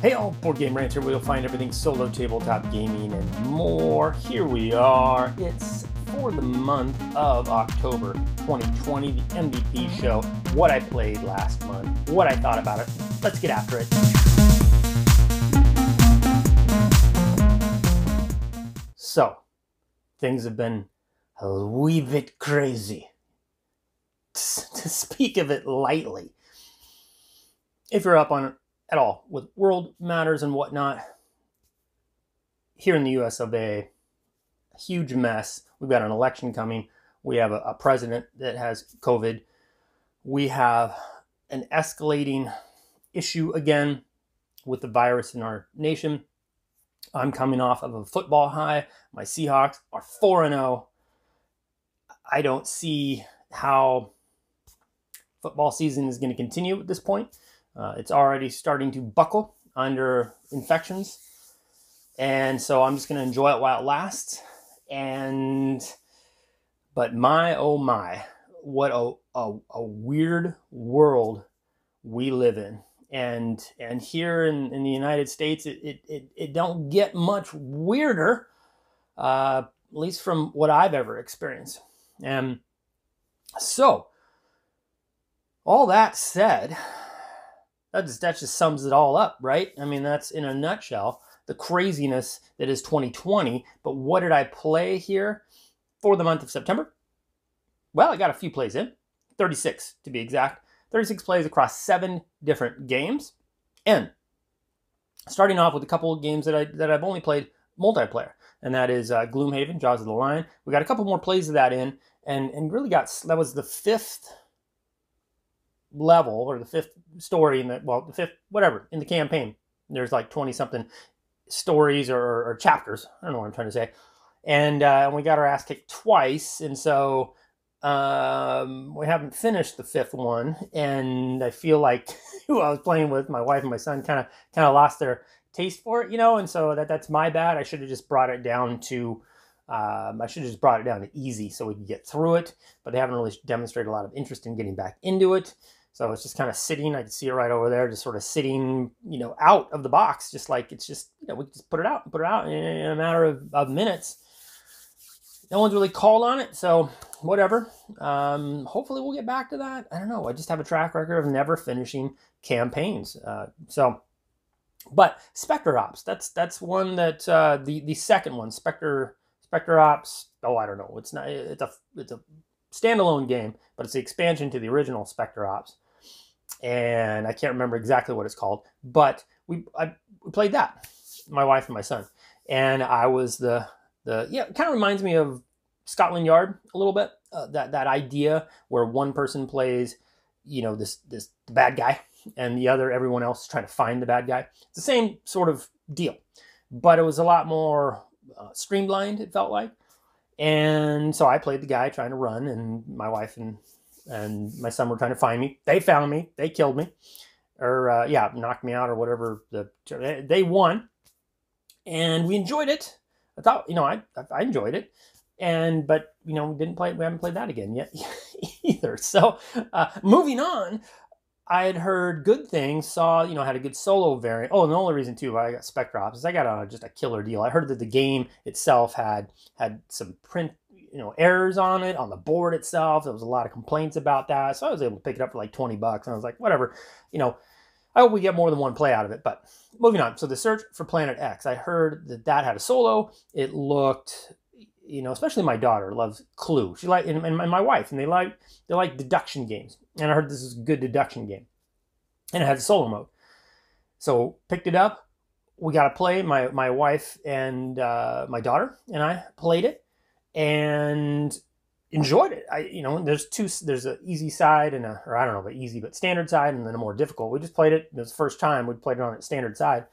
Hey all, Board Game Rancher, where you'll find everything solo tabletop gaming and more. Here we are. It's for the month of October 2020, the MVP show, what I played last month, what I thought about it. Let's get after it. So, things have been a wee bit crazy, to speak of it lightly. If you're up on it at all with world matters and whatnot, here in the US of A, a huge mess. We've got an election coming. We have a president that has COVID. We have an escalating issue again with the virus in our nation. I'm coming off of a football high. My Seahawks are 4-0. I don't see how football season is going to continue at this point. It's already starting to buckle under infections. And so I'm just going to enjoy it while it lasts. But my, oh my, what a weird world we live in. And here in the United States, it don't get much weirder, at least from what I've ever experienced. And so, all that said, that just sums it all up, right? I mean, that's in a nutshell the craziness that is 2020. But what did I play here for the month of September? Well, I got a few plays in, 36 to be exact. 36 plays across 7 different games. And starting off with a couple of games that I've only played multiplayer, and that is Gloomhaven, Jaws of the Lion. We got a couple more plays of that in, and really that was the 5th level, or the 5th story in the, well, the 5th, whatever, in the campaign. There's like 20 something stories or chapters. I don't know what I'm trying to say. And we got our ass kicked twice. And so we haven't finished the 5th one. And I feel like who I was playing with, my wife and my son, kind of lost their taste for it, you know. And so that's my bad. I should have just brought it down to easy so we could get through it. But they haven't really demonstrated a lot of interest in getting back into it. So it's just kind of sitting. I can see it right over there, just sort of sitting, you know, out of the box, just like it's just, you know, we just put it out in a matter of minutes. No one's really called on it, so whatever. Hopefully we'll get back to that. I don't know. I just have a track record of never finishing campaigns. But Spectre Ops, that's one that the second one, Spectre Ops. Oh, I don't know. It's not. It's a standalone game, but it's the expansion to the original Spectre Ops. And I can't remember exactly what it's called, but we played that, my wife and my son, and I was it kind of reminds me of Scotland Yard a little bit. That idea where one person plays, you know, this bad guy, and the other, everyone else is trying to find the bad guy. It's the same sort of deal, but it was a lot more streamlined, it felt like. And so I played the guy trying to run, and my wife and my son were trying to find me. They found me. They killed me, or knocked me out, or whatever. They won, and we enjoyed it. I thought, you know, I enjoyed it, but you know, we haven't played that again yet either. So moving on. I had heard good things, had a good solo variant. Oh, and the only reason too why I got Spectre Ops is I got just a killer deal. I heard that the game itself had some print, you know, errors on it, on the board itself. There was a lot of complaints about that. So I was able to pick it up for like $20. And I was like, whatever, you know, I hope we get more than one play out of it. But moving on. So the Search for Planet X, I heard that had a solo. It looked, you know, especially my daughter loves Clue. She and my wife, and they like deduction games. And I heard this is a good deduction game. And it has a solo mode. So picked it up. We got to play. My wife and my daughter and I played it and enjoyed it. There's an easy side and or I don't know, but easy, but standard side, and then a more difficult. We just played it. It was the first time we played it on its standard side.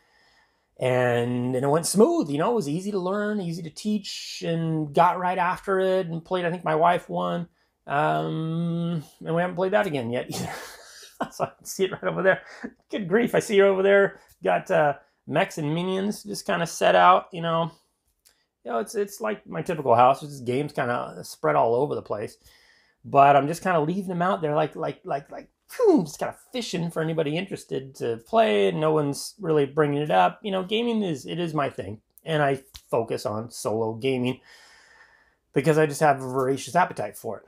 And it went smooth, you know, it was easy to learn, easy to teach, and got right after it and played. I think my wife won. And we haven't played that again yet either. So I can see it right over there. Good grief. I see you over there. Got mechs and minions just kind of set out, you know. It's like my typical house. It's games kind of spread all over the place. But I'm just kind of leaving them out there like just kind of fishing for anybody interested to play, and no one's really bringing it up. You know, gaming is my thing, and I focus on solo gaming because I just have a voracious appetite for it.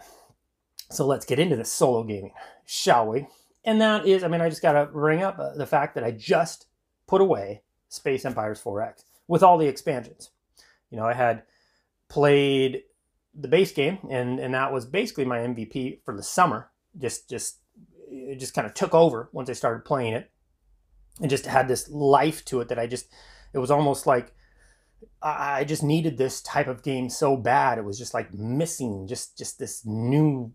So let's get into the solo gaming, shall we? And that is, I mean, I just got to bring up the fact that I just put away Space Empires 4X with all the expansions. You know, I had played the base game, and that was basically my MVP for the summer. It just kind of took over once I started playing it, and just had this life to it that it was almost like I just needed this type of game so bad. It was just like missing just this new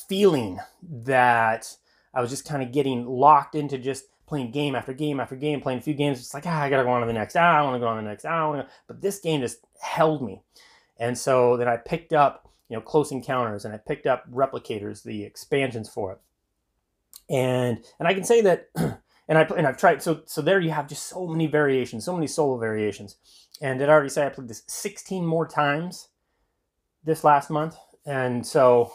feeling that I was just kind of getting locked into just playing game after game after game, playing a few games. It's like, I gotta go on to the next. I want to go on to the next. But this game just held me. And so then I picked up, you know, Close Encounters, and I picked up Replicators, the expansions for it. And I can say that, and I've tried. So there you have just so many variations, so many solo variations. And did I already say I played this 16 more times this last month? And so,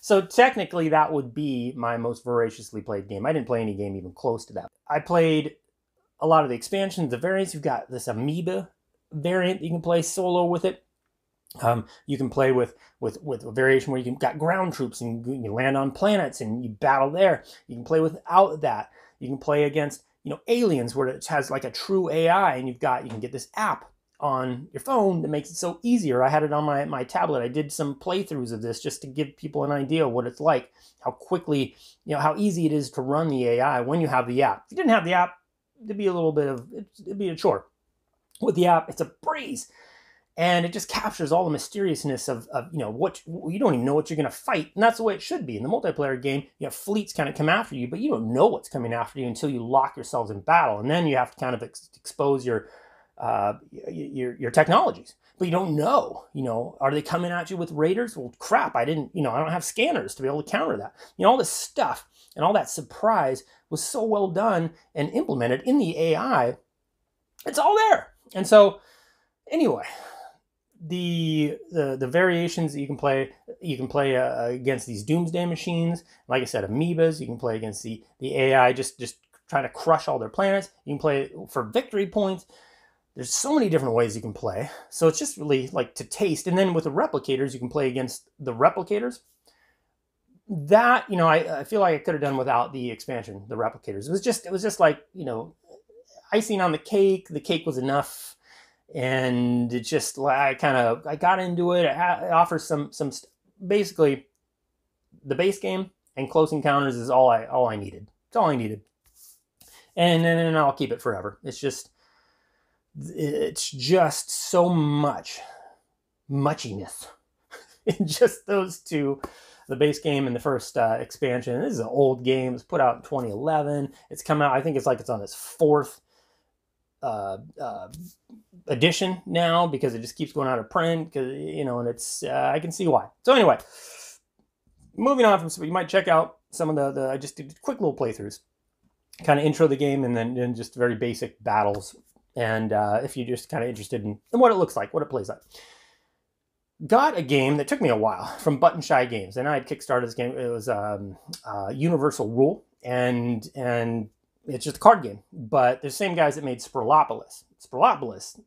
so technically that would be my most voraciously played game. I didn't play any game even close to that. I played a lot of the expansions, the variants. You've got this amoeba variant you can play solo with it. You can play with a variation where you've got ground troops and you land on planets and you battle there. You can play without that. You can play against, you know, aliens where it has like a true AI, and you can get this app on your phone that makes it so easier. I had it on my tablet. I did some playthroughs of this just to give people an idea of what it's like, how quickly, you know, how easy it is to run the AI when you have the app. If you didn't have the app, it'd be a chore. With the app, it's a breeze. And it just captures all the mysteriousness of you know, what you don't even know what you're going to fight. And that's the way it should be. In the multiplayer game, you have fleets kind of come after you, but you don't know what's coming after you until you lock yourselves in battle. And then you have to kind of expose your technologies. But you don't know, you know, are they coming at you with raiders? Well, crap, I don't have scanners to be able to counter that. You know, all this stuff and all that surprise was so well done and implemented in the AI. It's all there. And so anyway, the variations that you can play against these doomsday machines. Like I said, amoebas. You can play against the AI just trying to crush all their planets. You can play for victory points. There's so many different ways you can play. So it's just really like to taste. And then with the replicators, you can play against the replicators. That, you know, I feel like I could have done without the expansion, the replicators. It was just like, you know, icing on the cake. The cake was enough. And it just, I got into it. It offers some basically the base game and Close Encounters is all I needed. It's all I needed. And then I'll keep it forever. It's just so much muchiness in just those two, the base game and the first expansion. This is an old game. It was put out in 2011. It's come out, I think it's on its fourth edition now, because it just keeps going out of print, because, you know, and it's I can see why. So anyway, moving on from, so you might check out some of the I just did quick little playthroughs, kind of intro the game, and then just very basic battles. And if you're just kind of interested in what it looks like, what it plays like. Got a game that took me a while from Button Shy Games, and I had kickstarted this game. It was Universal Rule, and it's just a card game, but the same guys that made Spectropolis. Spectropolis,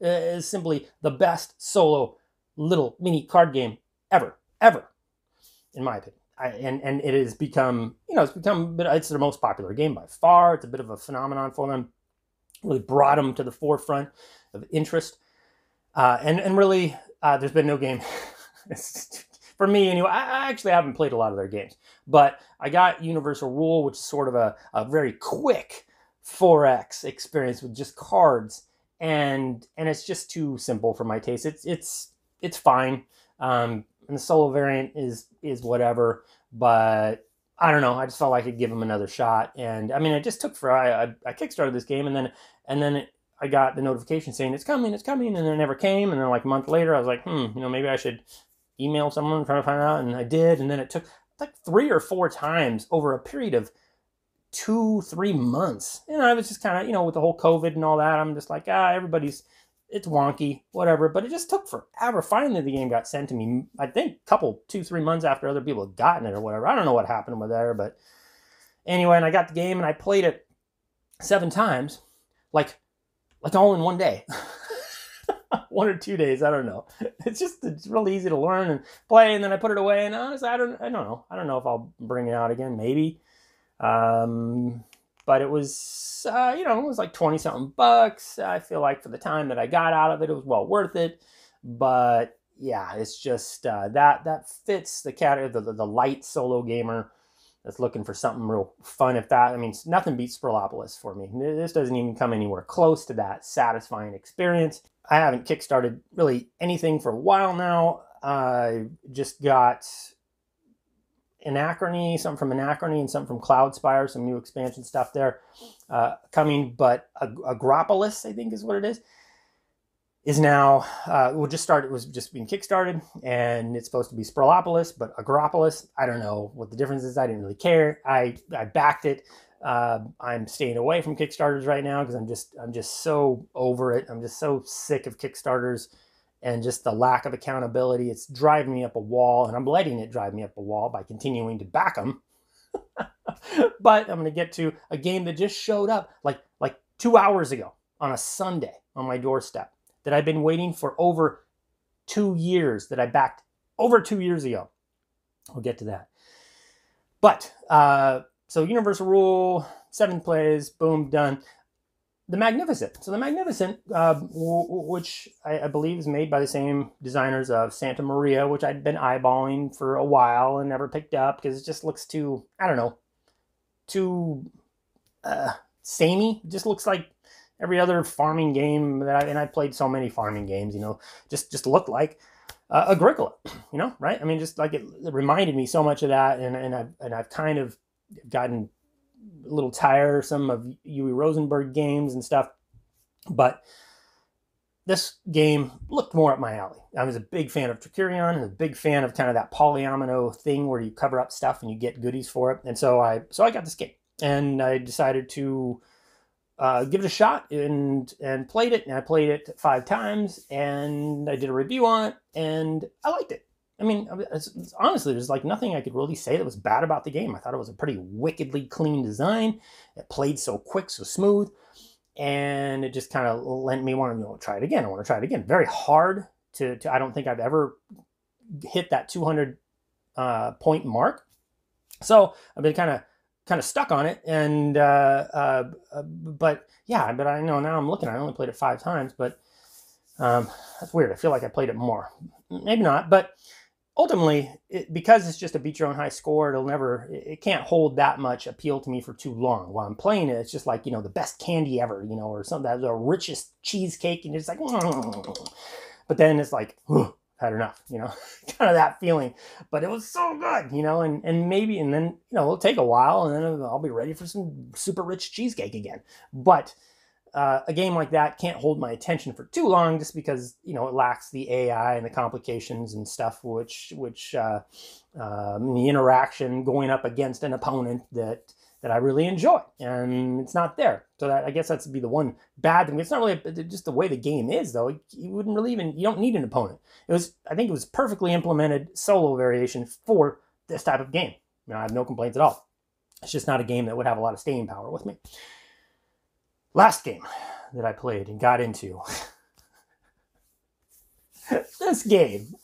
is simply the best solo little mini card game ever, in my opinion. And it has become, you know, it's their most popular game by far. It's a bit of a phenomenon for them. Really brought them to the forefront of interest, and really, there's been no game. For me, anyway, I actually haven't played a lot of their games, but I got Universal Rule, which is sort of a very quick 4X experience with just cards, and it's just too simple for my taste. It's fine, and the solo variant is whatever, but I don't know. I just felt like I could give them another shot, and I mean, it just took I kickstarted this game, and then I got the notification saying it's coming, and then it never came, and then like a month later, I was like, you know, maybe I should email someone trying to find out, and I did, and then it took like 3 or 4 times over a period of 2-3 months. And I was just kind of, you know, with the whole COVID and all that, I'm just like, everybody's it's wonky, whatever, but it just took forever. Finally, the game got sent to me, I think, couple, 2, 3 months after other people had gotten it or whatever. I don't know what happened with there, but anyway, and I got the game and I played it 7 times, like all in one day. 1 or 2 days, I don't know. It's really easy to learn and play, and then I put it away, and honestly, I don't know. I don't know if I'll bring it out again, maybe. But it was, it was like 20 something bucks. I feel like for the time that I got out of it, it was well worth it. But yeah, it's just that fits the category, the light solo gamer that's looking for something real fun. Nothing beats Spectre for me. This doesn't even come anywhere close to that satisfying experience. I haven't kickstarted really anything for a while now. I just got something from Anachrony and something from Cloudspire, some new expansion stuff there coming. But Agropolis, I think is what it is now, it was just being kickstarted, and it's supposed to be Spectre, but Agropolis, I don't know what the difference is. I didn't really care. I backed it. I'm staying away from Kickstarters right now because I'm just so over it. I'm just so sick of Kickstarters and just the lack of accountability. It's driving me up a wall, and I'm letting it drive me up a wall by continuing to back them. But I'm going to get to a game that just showed up like 2 hours ago on a Sunday on my doorstep that I've been waiting for over 2 years, that I backed over 2 years ago. We'll get to that. But so Universal Rule, 7 plays, boom, done. The Magnificent. So the Magnificent, which I believe is made by the same designers of Santa Maria, which I'd been eyeballing for a while and never picked up because it just looks too, I don't know, too samey. It just looks like every other farming game and I played so many farming games, just looked like Agricola, right? I mean, just like it reminded me so much of that, and I've kind of gotten a little tiresome of Uwe Rosenberg games and stuff, but this game looked more up my alley. I was a big fan of Tricurion and a big fan of kind of that polyomino thing where you cover up stuff and you get goodies for it, and so I got this game, and I decided to give it a shot and played it, and I played it 5 times, and I did a review on it, and I liked it. I mean, honestly, there's like nothing I could really say that was bad about the game. I thought it was a pretty wickedly clean design. It played so quick, so smooth, and it just kind of lent me wanting to try it again. I want to try it again. Very hard to I don't think I've ever hit that 200 point mark. So I've been kind of stuck on it, and but I know now I'm looking. I only played it 5 times, but that's weird. I feel like I played it more. Maybe not, but ultimately, because it's just a beat your own high score, it can't hold that much appeal to me for too long. While I'm playing it, it's just like, the best candy ever, or something, the richest cheesecake, and it's like, but then it's like, I've had enough, kind of that feeling. But it was so good, and then, it'll take a while, and then I'll be ready for some super rich cheesecake again. But a game like that can't hold my attention for too long just because, it lacks the AI and the complications and stuff, which the interaction going up against an opponent that I really enjoy, and it's not there. So I guess that's be the one bad thing. It's not really just the way the game is, though. You don't need an opponent. I think it was perfectly implemented solo variation for this type of game. I have no complaints at all. It's just not a game that would have a lot of staying power with me. Last game that I played and got into. This game.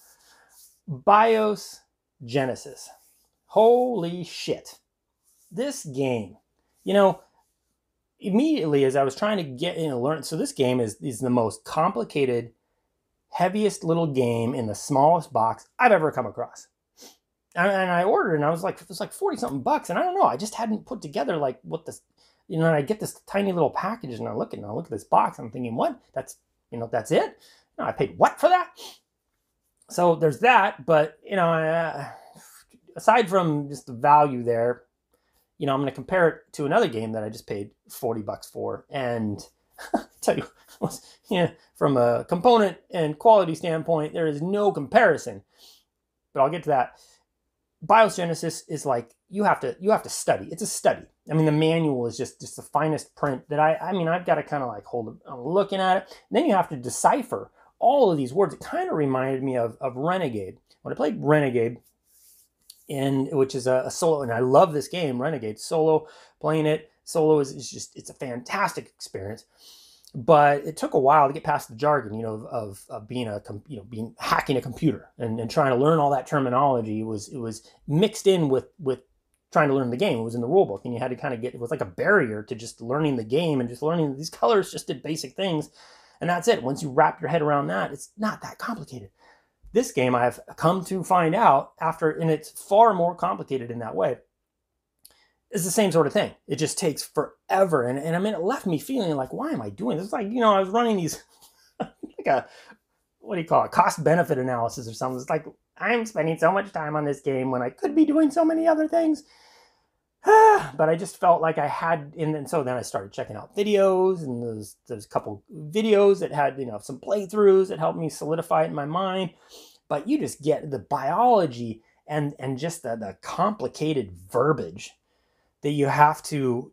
BIOS Genesis. Holy shit. This game. Immediately as I was trying to get in and learn. So this game is the most complicated, heaviest little game in the smallest box I've ever come across. And I ordered it, and I was like, it was like 40 something bucks. And I don't know. I just hadn't put together like what this... and I get this tiny little package, and I look at this box. I'm thinking, what? That's it? No, I paid what for that? So there's that. But, aside from just the value there, I'm going to compare it to another game that I just paid 40 bucks for. And I'll tell you, from a component and quality standpoint, there is no comparison. But I'll get to that. BIOS Genesis is like, you have to study. It's a study. I mean, the manual is just the finest print that I mean, I've got to kind of like hold it, I'm looking at it. And then you have to decipher all of these words. It kind of reminded me of Renegade. When I played Renegade, which is a solo, and I love this game, Renegade. Solo, playing it, solo is just, it's a fantastic experience. But it took a while to get past the jargon, of being hacking a computer and trying to learn all that terminology. It was mixed in with trying to learn the game. It was in the rule book, and you had to kind of it was like a barrier to just learning the game and just learning these colors just did basic things. And that's it. Once you wrap your head around that, it's not that complicated. This game, I've come to find out and it's far more complicated in that way. It's the same sort of thing. It just takes forever. And I mean, it left me feeling like, why am I doing this? It's like, I was running these, like what do you call it? Cost benefit analysis or something. It's like, I'm spending so much time on this game when I could be doing so many other things. But I just felt like I had, and so then I started checking out videos, and there's a couple videos that had, some playthroughs that helped me solidify it in my mind. But you just get the biology and just the complicated verbiage that you have to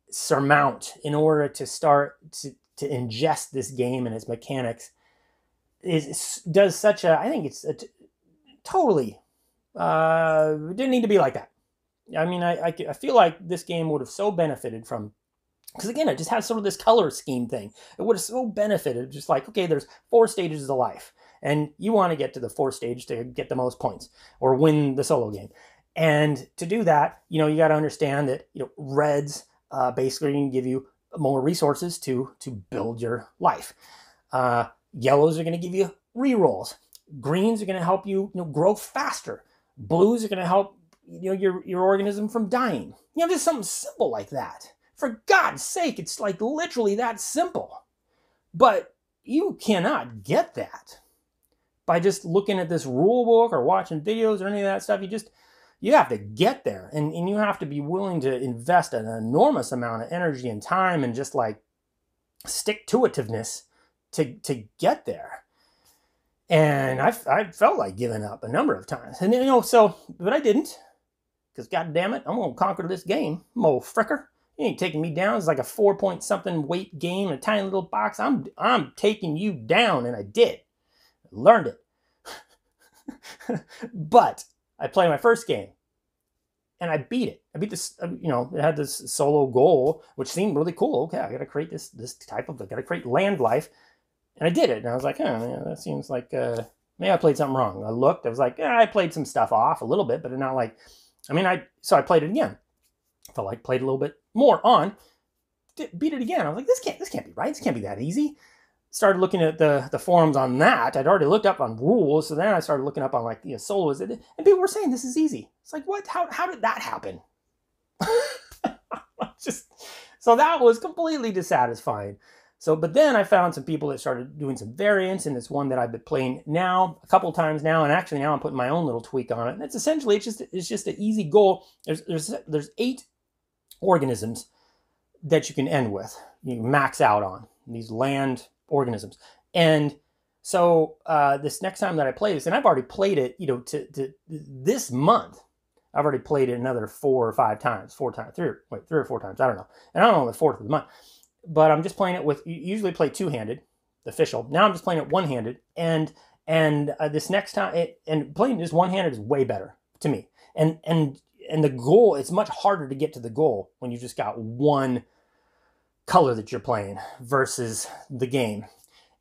surmount in order to start to ingest this game and its mechanics does such a, I think it's totally, it didn't need to be like that. I mean, I feel like this game would have so benefited from, because again, it just has sort of this color scheme thing. It would have so benefited, just like, okay, there's 4 stages of life, and you want to get to the 4th stage to get the most points or win the solo game. And to do that, you got to understand that, reds basically can give you more resources to build your life. Yellows are going to give you rerolls. Greens are going to help you, grow faster. Blues are going to help, your organism from dying. Just something simple like that. For God's sake, it's like literally that simple. But you cannot get that by just looking at this rule book or watching videos or any of that stuff. You have to get there, and you have to be willing to invest an enormous amount of energy and time and just like stick-to-itiveness to get there. And I felt like giving up a number of times. And but I didn't, because God damn it, I'm going to conquer this game. I'm old fricker. You ain't taking me down. It's like a 4-point-something weight game, a tiny little box. I'm taking you down, and I did. I learned it. But I played my first game, and I beat it. I beat this, it had this solo goal, which seemed really cool. Okay, I got to create this type of, I got to create land life. And I did it. And I was like, oh, yeah, that seems like, maybe I played something wrong. I looked, I was like, I played some stuff off a little bit, but not like, so I played it again. Felt like played a little bit more on, beat it again. I was like, this can't be right. This can't be that easy. Started looking at the forums on that. I'd already looked up on rules, so then I started looking up on like solos, and people were saying this is easy. It's like, what? How did that happen? So that was completely dissatisfying. But then I found some people that started doing some variants, and it's one that I've been playing now a couple times now, and actually now I'm putting my own little tweak on it. And it's essentially it's just an easy goal. There's 8 organisms that you can end with. You max out on these land organisms. And so this next time that I play this, and I've already played it, to this month, I've already played it another 4 or 5 times, 3 or 4 times, I don't know. And I'm on the 4th of the month. But I'm just playing it with, you usually play 2-handed, the official. Now I'm just playing it 1-handed. And this next time, and playing just 1-handed is way better to me. And the goal, it's much harder to get to the goal when you just got one color that you're playing versus the game.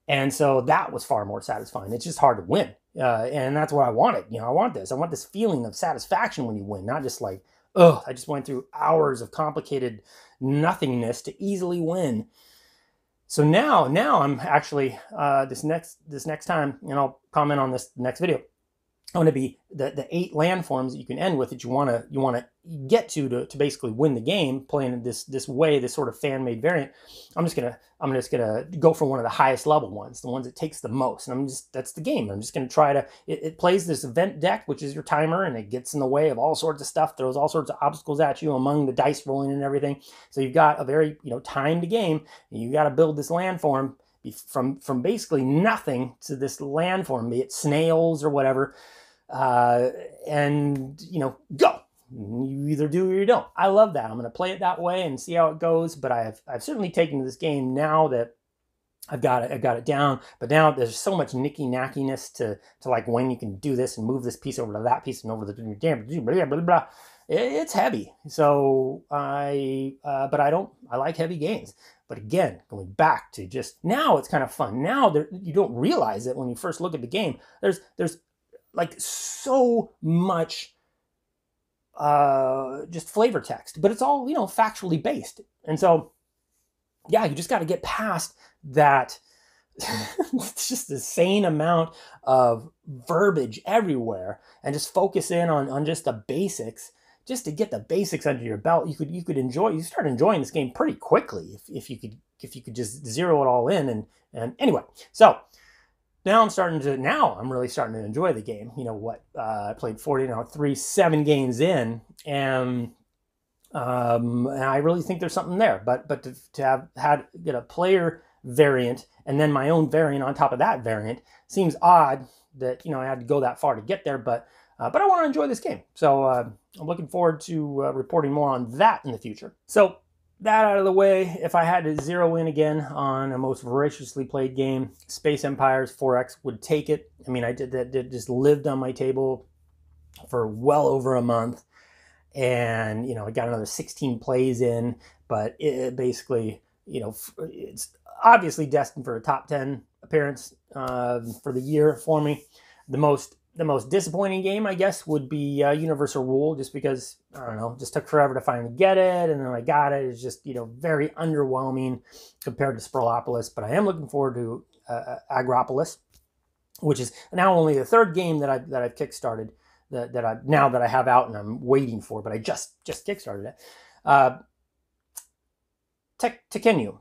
And so that was far more satisfying. It's just hard to win. And that's what I wanted. I want this. I want this feeling of satisfaction when you win, not just like, oh, I just went through hours of complicated nothingness to easily win. So now I'm actually, this next time, and I'll comment on this next video, I'm going to be the 8 landforms that you can end with that you want to get to basically win the game, playing this way, this sort of fan-made variant. I'm just gonna go for one of the highest level ones, the ones that takes the most, and that's the game. I'm just gonna try to. It plays this event deck, which is your timer, and it gets in the way of all sorts of stuff, throws all sorts of obstacles at you among the dice rolling and everything. So you've got a very timed game, and you got to build this landform from basically nothing to this landform, be it snails or whatever. And go. You either do or you don't. I love that. I'm going to play it that way and see how it goes. But I've certainly taken to this game now that I've got it down. But now there's so much nicky knackiness to like when you can do this and move this piece over to that piece and over the blah blah blah. It's heavy. So but I like heavy games. But again, going back to just now, it's kind of fun. Now you don't realize it when you first look at the game. There's like so much just flavor text, but it's all, factually based. And so, yeah, you just got to get past that. It's just the same amount of verbiage everywhere and just focus in on just the basics. Just to get the basics under your belt, you start enjoying this game pretty quickly if you could just zero it all in. And anyway, so now I'm really starting to enjoy the game. I played 7 games in, and I really think there's something there. But to get a player variant and then my own variant on top of that variant seems odd that I had to go that far to get there. But I want to enjoy this game. So I'm looking forward to reporting more on that in the future. So that out of the way, if I had to zero in again on a most voraciously played game, Space Empires 4X would take it. I mean, I did that. Just lived on my table for well over a month. And, I got another 16 plays in. But it basically, it's obviously destined for a top 10 appearance for the year for me. The most disappointing game, I guess, would be Universal Rule, just because, I don't know, just took forever to finally get it, and then I got it. It's just, very underwhelming compared to Agropolis, but I am looking forward to Agropolis, which is now only the 3rd game that I've kickstarted, that I have out and I'm waiting for, but I just kickstarted it. Tekhenu,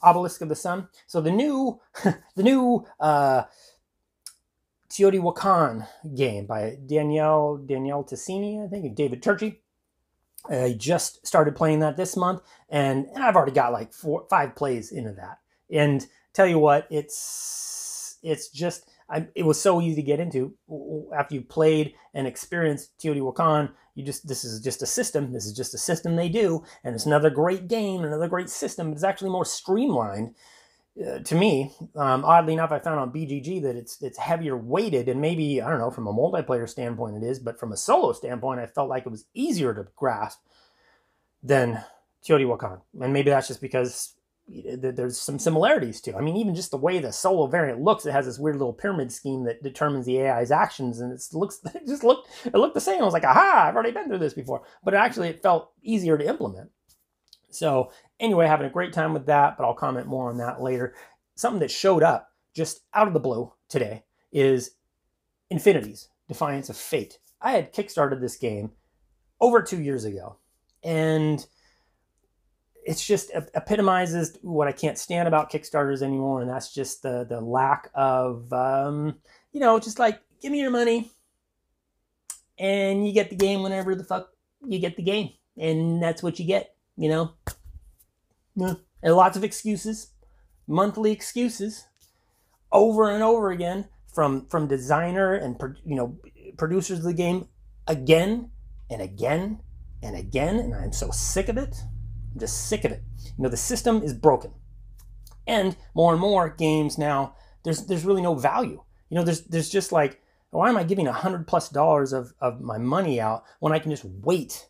Obelisk of the Sun. So the new Teotihuacan game by Danielle Tassini, I think, and David Turchi. I just started playing that this month, and I've already got like 5 plays into that. And tell you what, it was so easy to get into after you played and experienced Teotihuacan. This is just a system. This is just a system they do, and it's another great game, another great system. It's actually more streamlined. To me, oddly enough, I found on BGG that it's heavier weighted, and maybe, I don't know, from a multiplayer standpoint it is, but from a solo standpoint, I felt like it was easier to grasp than Teotihuacan. And maybe that's just because there's some similarities too. I mean, even just the way the solo variant looks, it has this weird little pyramid scheme that determines the AI's actions, and it looked the same. I was like, aha, I've already been through this before. But actually, it felt easier to implement. So anyway, having a great time with that, but I'll comment more on that later. Something that showed up just out of the blue today is Infinity's Defiance of Fate. I had kickstarted this game over 2 years ago, and it's just epitomizes what I can't stand about Kickstarters anymore, and that's just the lack of, just like, give me your money, and you get the game whenever the fuck you get the game, and that's what you get. And lots of excuses, monthly excuses, over and over again from designer and producers of the game, again and again and again, and I'm so sick of it. I'm just sick of it. The system is broken, and more games now, there's really no value. There's just like, why am I giving $100+ of my money out when I can just wait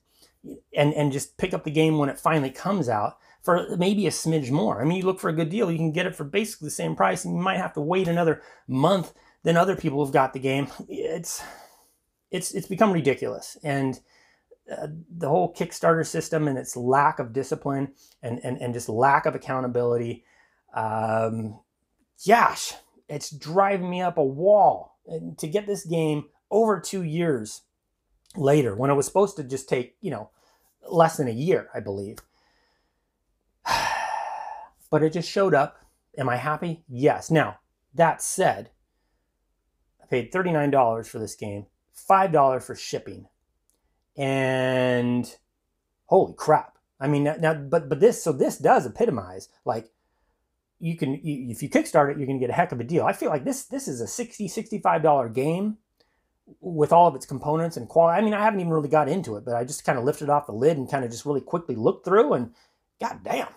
and just pick up the game when it finally comes out for maybe a smidge more? I mean, you look for a good deal, you can get it for basically the same price, and you might have to wait another month than other people who've got the game. It's become ridiculous, and the whole Kickstarter system and its lack of discipline and just lack of accountability, gosh, it's driving me up a wall. And to get this game over 2 years later, when it was supposed to just take, less than a year, I believe. But it just showed up. Am I happy? Yes. Now, that said, I paid $39 for this game, $5 for shipping. And holy crap. I mean, but this does epitomize, like, if you kickstart it, you're going to get a heck of a deal. I feel like this is a $60, $65 game with all of its components and quality. I mean, I haven't even really got into it, but I just kind of lifted off the lid and kind of just really quickly looked through, and goddamn,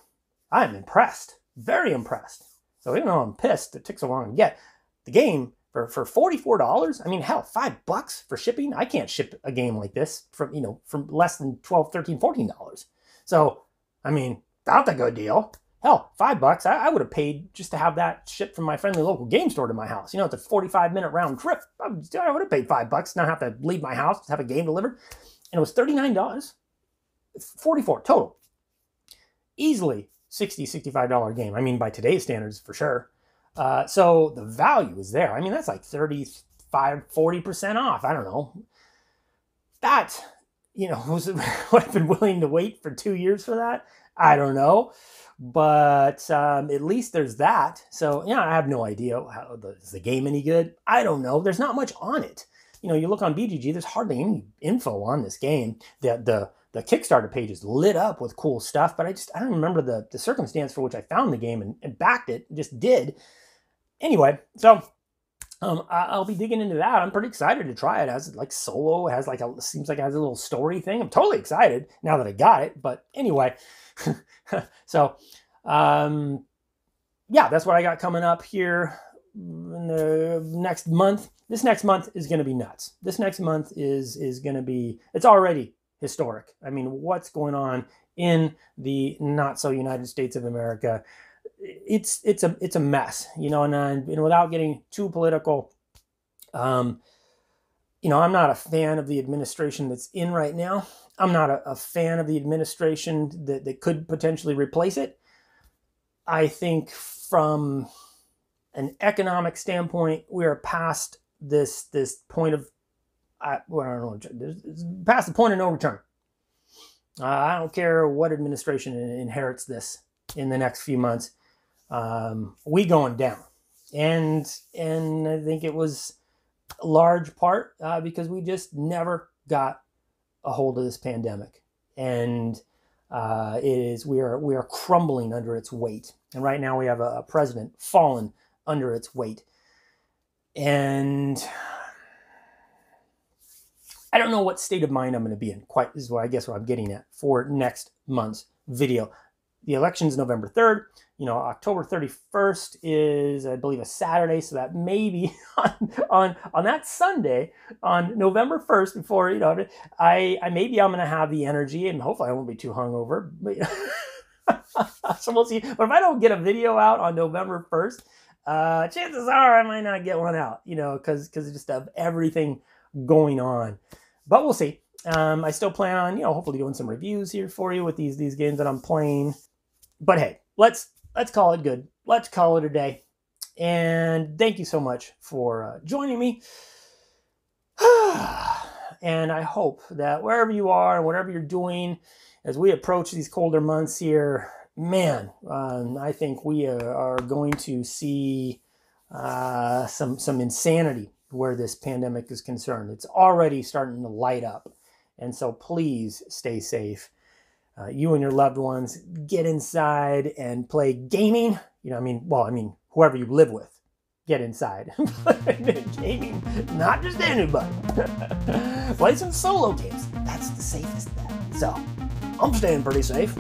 I'm impressed. Very impressed. So even though I'm pissed it took so long to get the game for $44, I mean, hell, $5 for shipping. I can't ship a game like this from, you know, from less than $12, $13, $14. So, I mean, that's a good deal. Hell, $5, I would have paid just to have that shipped from my friendly local game store to my house. You know, it's a 45-minute round trip. I would have paid $5, not have to leave my house to have a game delivered. And it was $39, $44 total. Easily $60, $65 game. I mean, by today's standards, for sure. So the value is there. I mean, that's like 35, 40% off. I don't know. That, you know, would have been willing to wait for 2 years for that? I don't know. But at least there's that. So, yeah, I have no idea. Is the game any good? I don't know. There's not much on it. You know, you look on BGG, there's hardly any info on this game. The Kickstarter page is lit up with cool stuff, but I don't remember the circumstance for which I found the game and backed it. Just did. Anyway, so I'll be digging into that. I'm pretty excited to try it. It has like solo. It has like seems like it has a little story thing. I'm totally excited now that I got it. But anyway, so yeah, that's what I got coming up here in the next month. This next month is going to be nuts. This next month is going to be, it's already historic. I mean, what's going on in the not so United States of America? It's a mess, you know, and without getting too political, you know, I'm not a fan of the administration that's in right now. I'm not a fan of the administration that could potentially replace it. I think from an economic standpoint, we are past this point of, well, I don't know, past the point of no return. I don't care what administration inherits this in the next few months. We going down, and I think it was a large part because we just never got a hold of this pandemic, and we are crumbling under its weight. And right now we have a president fallen under its weight, and I don't know what state of mind I'm going to be in. Quite is what I guess what I'm getting at for next month's video. The election's November 3rd. You know, October 31st is, I believe, a Saturday. So that maybe on that Sunday, on November 1st, before, you know, maybe I'm going to have the energy, and hopefully I won't be too hungover. But, so we'll see. But if I don't get a video out on November 1st, chances are I might not get one out, you know, because just of everything going on. But we'll see. I still plan on, you know, hopefully doing some reviews here for you with these games that I'm playing. But hey, let's call it good. Let's call it a day. And thank you so much for joining me. And I hope that wherever you are and whatever you're doing, as we approach these colder months here, man, I think we are going to see some insanity where this pandemic is concerned. It's already starting to light up. And so please stay safe. You and your loved ones, get inside and play gaming. You know, I mean, whoever you live with, get inside. Gaming, not just anybody. Play some solo games. That's the safest bet. So, I'm staying pretty safe.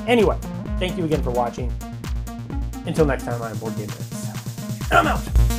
Anyway, thank you again for watching. Until next time, I'm Board Game Nerds. And I'm out.